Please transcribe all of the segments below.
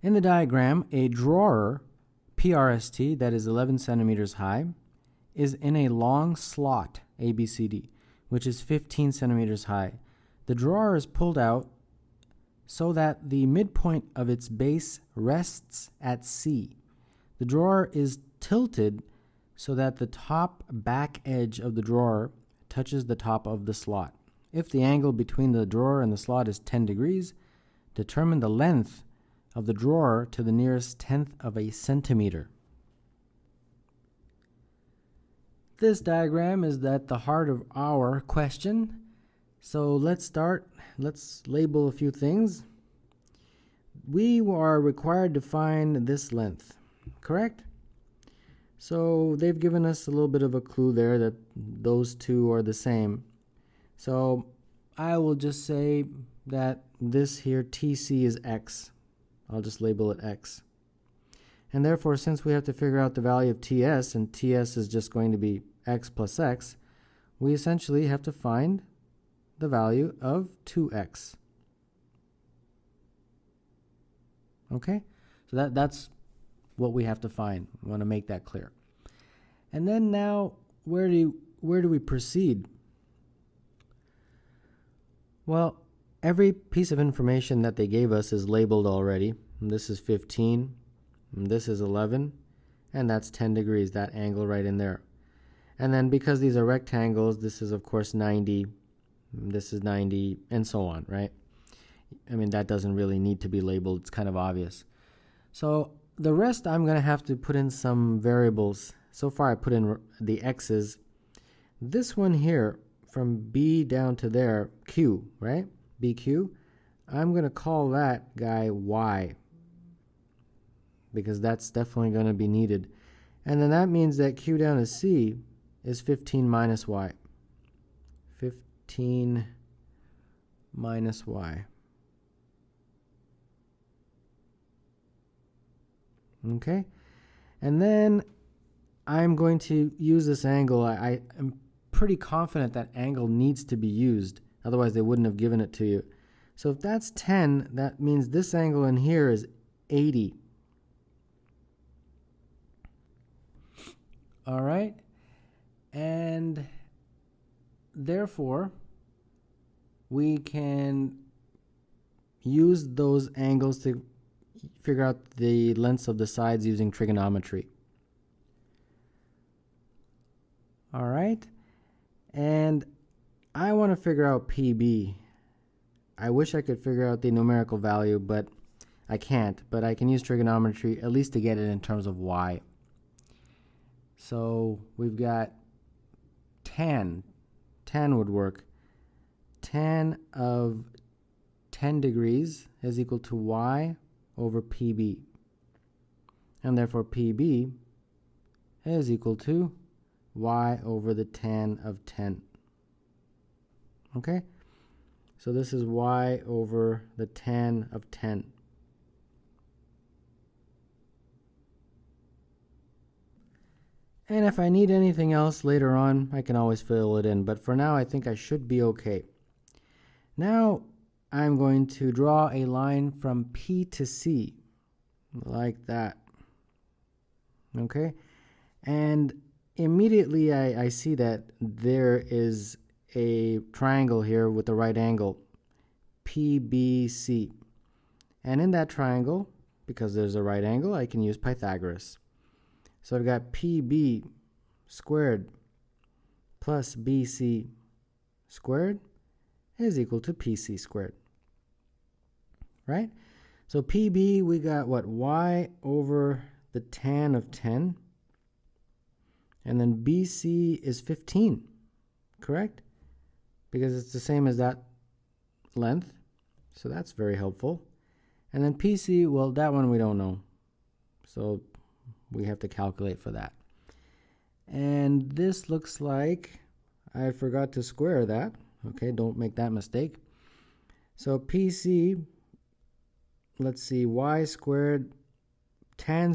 In the diagram, a drawer, PRST, that is 11 centimeters high, is in a long slot, ABCD, which is 15 centimeters high. The drawer is pulled out so that the midpoint of its base rests at C. The drawer is tilted so that the top back edge of the drawer touches the top of the slot. If the angle between the drawer and the slot is 10 degrees, determine the length of the drawer to the nearest tenth of a centimeter. This diagram is at the heart of our question. So let's start. Let's label a few things. We are required to find this length, correct? So they've given us a little bit of a clue there that those two are the same. So I will just say that this here, TC, is X. I'll just label it X. And therefore, since we have to figure out the value of TS, and TS is just going to be X plus X, we essentially have to find the value of 2X. Okay? So that's what we have to find. I want to make that clear. And then now, where do we proceed? Well, every piece of information that they gave us is labeled already. And this is 15, and this is 11, and that's 10 degrees, that angle right in there. And then because these are rectangles, this is of course 90, this is 90, and so on, right? I mean, that doesn't really need to be labeled. It's kind of obvious. So the rest, I'm going to have to put in some variables. So far I put in the x's. This one here, from B down to there, Q, right? BQ, I'm going to call that guy Y, because that's definitely going to be needed. And then that means that Q down to C is 15 minus Y. 15 minus Y. Okay? And then I'm going to use this angle. I am pretty confident that angle needs to be used. Otherwise, they wouldn't have given it to you. So if that's 10, that means this angle in here is 80. All right? And therefore, we can use those angles to figure out the lengths of the sides using trigonometry. All right? And I want to figure out PB. I wish I could figure out the numerical value, but I can't. But I can use trigonometry at least to get it in terms of Y. So we've got tan. Tan would work. Tan of 10 degrees is equal to Y over PB. And therefore PB is equal to Y over the tan of 10. Okay? So this is Y over the tan of 10. And if I need anything else later on, I can always fill it in. But for now, I think I should be okay. Now, I'm going to draw a line from P to C, like that. Okay? And immediately I see that there is a triangle here with a right angle, PBC. And in that triangle, because there's a right angle, I can use Pythagoras. So I've got PB squared plus BC squared is equal to PC squared. Right? So PB, we got what? Y over the tan of 10. And then BC is 15. Correct? Because it's the same as that length. So that's very helpful. And then PC, well, that one we don't know. So we have to calculate for that. And this looks like I forgot to square that. Okay, don't make that mistake. So PC, let's see, Y squared, tan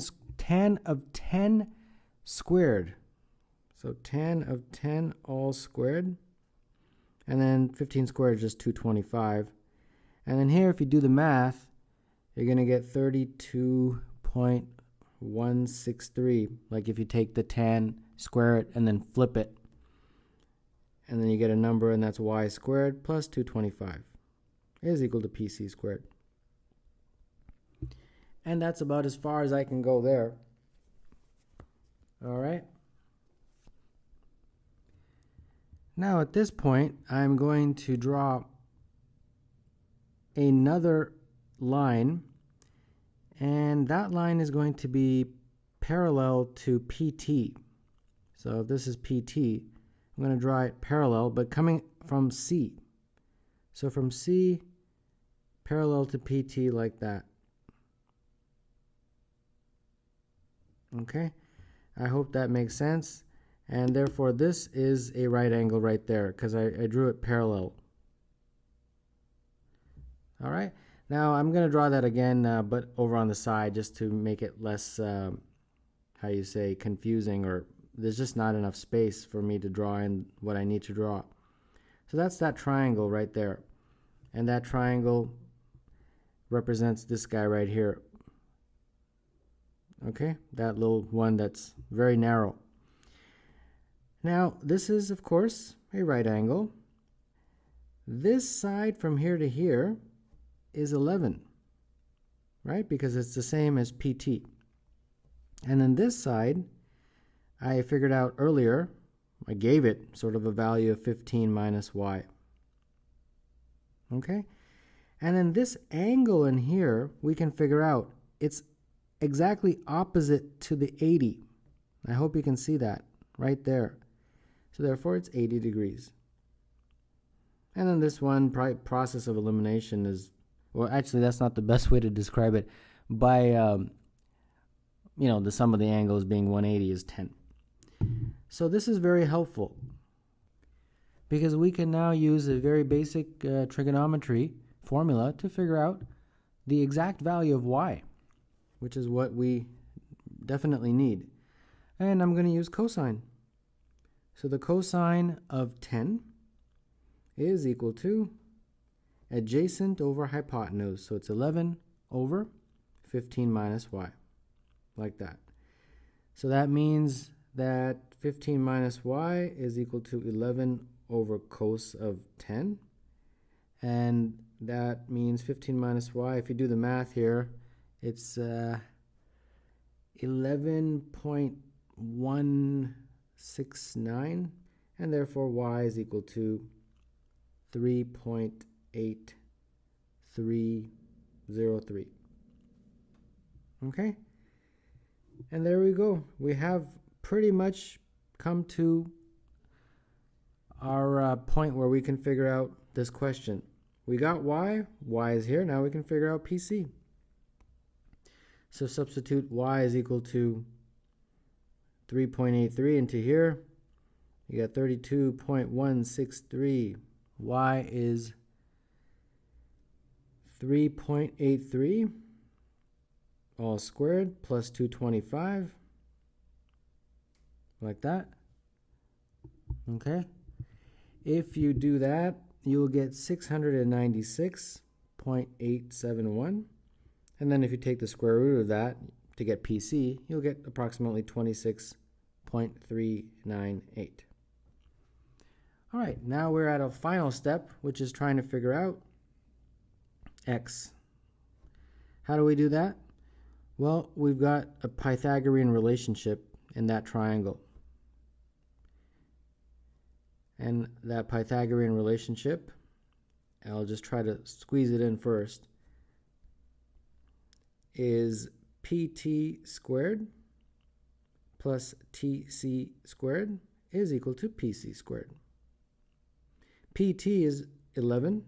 of 10 squared. So tan of 10 all squared. And then 15 squared is just 225. And then here, if you do the math, you're going to get 32.163. Like if you take the tan, square it, and then flip it. And then you get a number, and that's y squared plus 225 is equal to pc squared. And that's about as far as I can go there. All right. Now at this point, I'm going to draw another line, and that line is going to be parallel to PT. So if this is PT, I'm going to draw it parallel, but coming from C. So from C, parallel to PT like that. Okay, I hope that makes sense. And therefore this is a right angle right there because I drew it parallel. All right, now I'm going to draw that again, but over on the side just to make it less, how you say, confusing, or there's just not enough space for me to draw in what I need to draw. So that's that triangle right there. And that triangle represents this guy right here. Okay, that little one that's very narrow. Now, this is, of course, a right angle. This side from here to here is 11, right? Because it's the same as PT. And then this side, I figured out earlier, I gave it sort of a value of 15 minus y. Okay? And then this angle in here, we can figure out. It's exactly opposite to the 80. I hope you can see that right there. So therefore, it's 80 degrees. And then this one, process of elimination is, well, actually, that's not the best way to describe it. By, the sum of the angles being 180 is 10. So this is very helpful because we can now use a very basic trigonometry formula to figure out the exact value of y, which is what we definitely need. And I'm going to use cosine. So the cosine of 10 is equal to adjacent over hypotenuse. So it's 11 over 15 minus y, like that. So that means that 15 minus y is equal to 11 over cos of 10. And that means 15 minus y, if you do the math here, it's 11.169, and therefore y is equal to 3.8303. Okay? And there we go. We have pretty much come to our point where we can figure out this question. We got y is here, now we can figure out PC. So substitute y is equal to 3.83 into here. You got 32.163. Y is 3.83 all squared plus 225, like that. Okay. If you do that, you'll get 696.871. And then if you take the square root of that to get PC, you'll get approximately 26.398. All right, now we're at a final step, which is trying to figure out x. How do we do that? Well, we've got a Pythagorean relationship in that triangle. And that Pythagorean relationship, I'll just try to squeeze it in first, is pt squared plus tc squared is equal to pc squared. Pt is 11,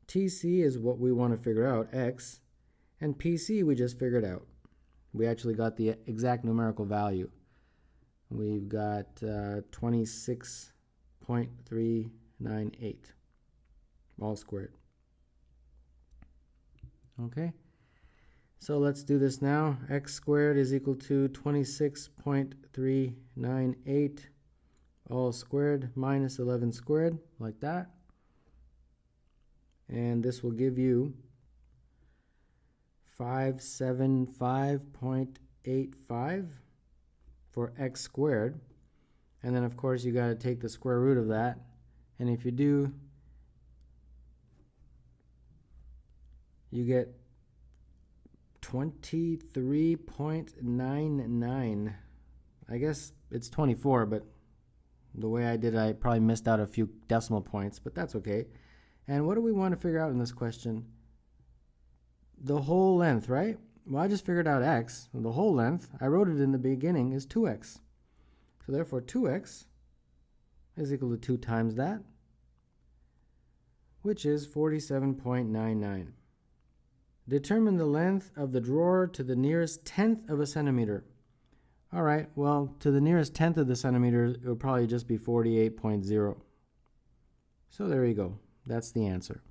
tc is what we want to figure out, x, and pc we just figured out. We actually got the exact numerical value. We've got 26.398 all squared. Okay. So let's do this now. X squared is equal to 26.398 all squared minus 11 squared, like that. And this will give you 575.85 for x squared. And then, of course, you got to take the square root of that. And if you do, you get 23.99. I guess it's 24, but the way I did it, I probably missed out a few decimal points, but that's okay. And what do we want to figure out in this question? The whole length, right? Well, I just figured out x. The whole length, I wrote it in the beginning, is 2x. So therefore, 2x is equal to 2 times that, which is 47.99. Determine the length of the drawer to the nearest tenth of a centimeter. All right, well, to the nearest tenth of the centimeter, it would probably just be 48.0. So there you go. That's the answer.